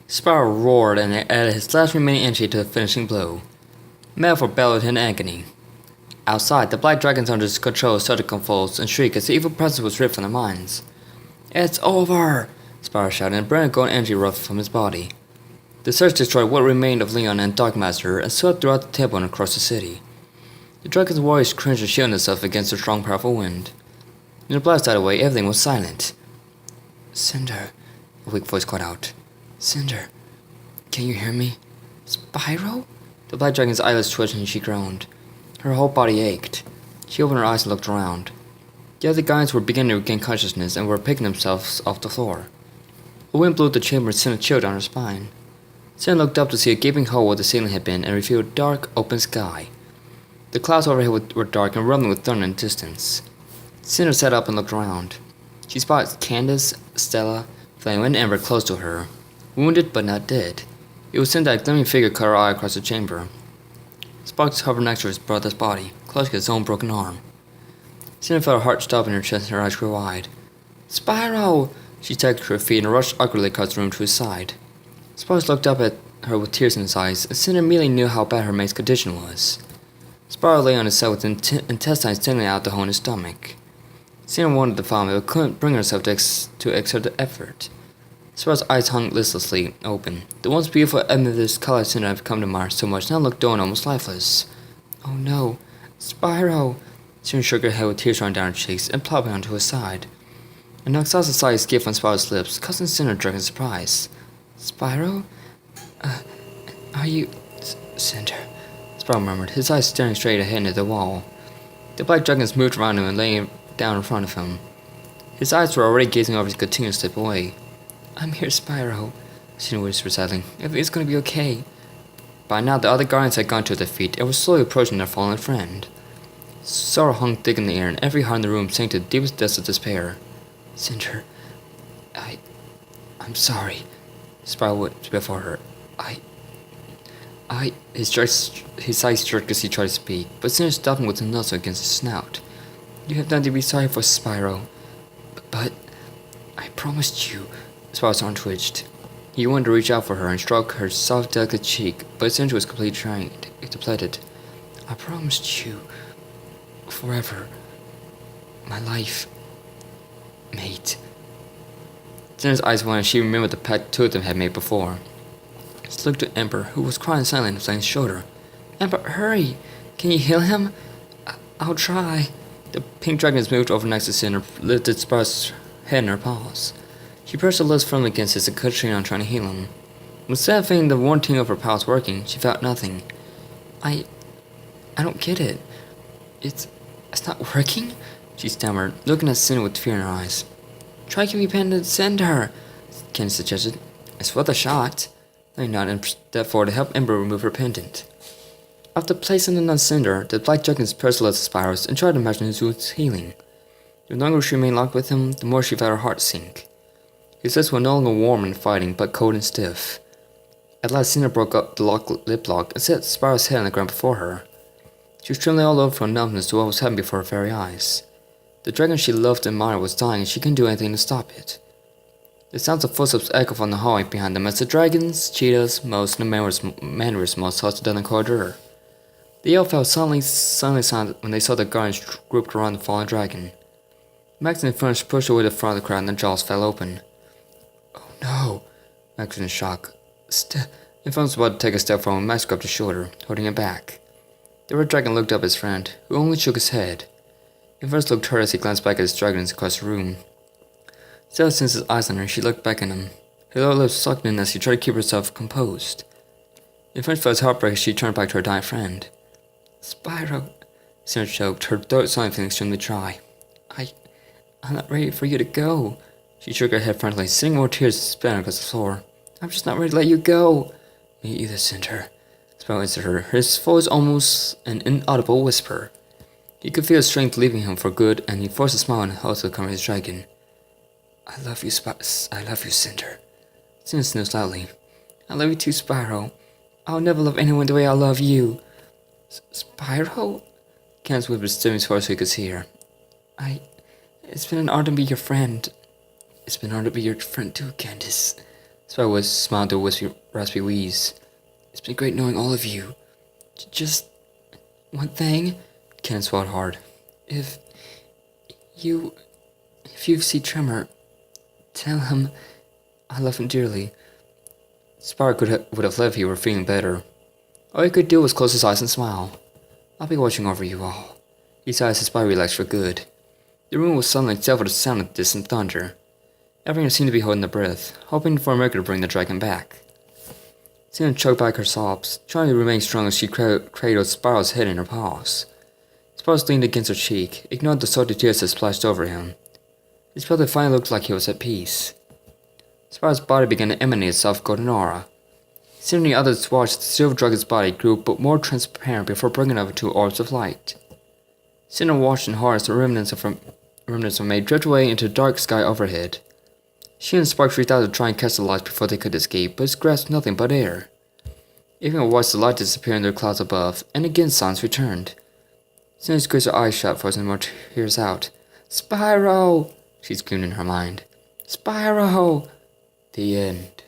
Spyro roared and added his last remaining energy to the finishing blow. Malfoy bellowed in agony. Outside, the black dragons under his control started to convulse and shriek as the evil presence was ripped from their minds. "It's over!" Spyro shouted, and a brilliant golden energy erupted from his body. The surge destroyed what remained of Leon and Darkmaster and swept throughout the temple and across the city. The dragon's warriors cringed and shielded themselves against the strong, powerful wind. When the blast died away, everything was silent. "Cinder," a weak voice called out. "Cinder, can you hear me?" "Spyro?" The black dragon's eyelids twitched and she groaned. Her whole body ached. She opened her eyes and looked around. The other guardians were beginning to regain consciousness and were picking themselves off the floor. A wind blew the chamber and sent a chill down her spine. Cinder looked up to see a gaping hole where the ceiling had been and revealed a dark, open sky. The clouds overhead were dark and rumbling with thunder in the distance. Cinder sat up and looked around. She spotted Candace, Stella, Flame, and Ember close to her, wounded but not dead. It was then that a gleaming figure caught her eye across the chamber. Sparks hovered next to his brother's body, clutching his own broken arm. Cinder felt her heart stop in her chest and her eyes grew wide. "Spyro!" She staggered to her feet and rushed awkwardly across the room to his side. Spyro looked up at her with tears in his eyes, and Cinder immediately knew how bad her mate's condition was. Spyro lay on his side with intestines dangling out the hole in his stomach. Cinder wanted to vomit but couldn't bring herself to exert the effort. Spyro's eyes hung listlessly open. The once beautiful amethyst colored Cinder had become admired so much now looked dull and almost lifeless. "Oh no, Spyro!" Cinder shook her head with tears running down her cheeks and plopping onto his side. An exhausted sigh escaped from Spyro's lips, causing Cinder to jerk in surprise. "Spyro? Are you... Cinder?" Spyro murmured, his eyes staring straight ahead into the wall. The black dragons moved around him and lay down in front of him. His eyes were already gazing over his continuous step away. "I'm here, Spyro," Cinder whispered sadly. "Everything's gonna be okay." By now, the other guardians had gone to their feet and were slowly approaching their fallen friend. Sorrow hung thick in the air, and every heart in the room sank to the deepest depths of despair. "Cinder, I'm sorry," Spyro went before her. His eyes jerked as he tried to speak, but Cinder stopped him with a nuzzle against his snout. "You have nothing to be sorry for, Spyro. But I promised you." Spyro's arm twitched. He wanted to reach out for her and stroke her soft, delicate cheek, but his energy was completely depleted. "I promised you forever. My life, mate." Cinder's eyes went and she remembered the pact two of them had made before. She looked at Ember, who was crying silently on Flame's shoulder. "Ember, hurry! Can you heal him?" I'll try." The pink dragons moved over next to Cinder, lifted Spyro's head in her paws. She pressed her lips firmly against his and concentrated on trying to heal him. Instead of feeling the warm tingle of her paws working, she felt nothing. I don't get it. It's not working?" she stammered, looking at Cinder with fear in her eyes. "Try giving me pendant to send her," Candace suggested. "It's worth a shot." They nodded and stepped forward to help Ember remove her pendant. After placing it on Cinder, the black dragons pressed the lips of Spyro's and tried to imagine his wounds healing. The longer she remained locked with him, the more she felt her heart sink. His lips were no longer warm and fighting, but cold and stiff. At last, Cinder broke up the lip lock and set Spyro's head on the ground before her. She was trembling all over from numbness to what was happening before her very eyes. The dragon she loved and admired was dying, and she couldn't do anything to stop it. The sounds of footsteps echoed from the hallway behind them as the dragons, cheetahs, moles, and the mannerous moles hustled down the corridor. They all fell suddenly silent when they saw the guardians grouped around the fallen dragon. Max and Furnace pushed away the front of the crowd and their jaws fell open. "Oh no!" Max was in shock. Infernus was about to take a step forward when Max grabbed his shoulder, holding him back. The red dragon looked up at his friend, who only shook his head. Infernus looked hurt as he glanced back at his dragons across the room. Stella sensed his eyes on her, she looked back at him. Her lower lips sucked in as she tried to keep herself composed. Infernus felt his heartbreak as she turned back to her dying friend. "Spyro," Cinder choked, her throat suddenly feeling extremely dry. I'm not ready for you to go." She shook her head frantically, seeing more tears spattering across the floor. "I'm just not ready to let you go." "Me either, Cinder," Spyro answered her, his voice almost an inaudible whisper. He could feel his strength leaving him for good, and he forced a smile and held to cover his dragon. I love you, Cinder." Cinder sniffed loudly. "I love you too, Spyro. I'll never love anyone the way I love you." "Spyro?" Candace whispered, stiffening his voice so he could see her. It's been an honor to be your friend." "It's been an honor to be your friend too, Candace." Spyro was smiled to a raspy wheeze. It's been great knowing all of you. Just one thing. Ken swallowed hard. If you see Tremor, tell him I love him dearly. Spyro would have left if he were feeling better. All he could do was close his eyes and smile. I'll be watching over you all. He sighed as Spyro relaxed for good. The room was suddenly filled with the sound of distant thunder. Everyone seemed to be holding their breath, hoping for a miracle to bring the dragon back. Sina choked back her sobs, trying to remain strong as she cradled Spyro's head in her paws. Spyro leaned against her cheek, ignored the salty tears that splashed over him. His brother finally looked like he was at peace. Spyro's body began to emanate a soft golden aura. Sina and the others watched the silver dragon's body grow but more transparent before bringing over two orbs of light. Sina watched in horror as the remnants of May drift away into the dark sky overhead. She and Spark reached out to try and catch the lights before they could escape, but grasped nothing but air. Everyone watched the light disappear in the clouds above, and again silence returned. Sina squeezed her eyes shut, forcing more tears out. Spyro! She screamed in her mind. Spyro! The end.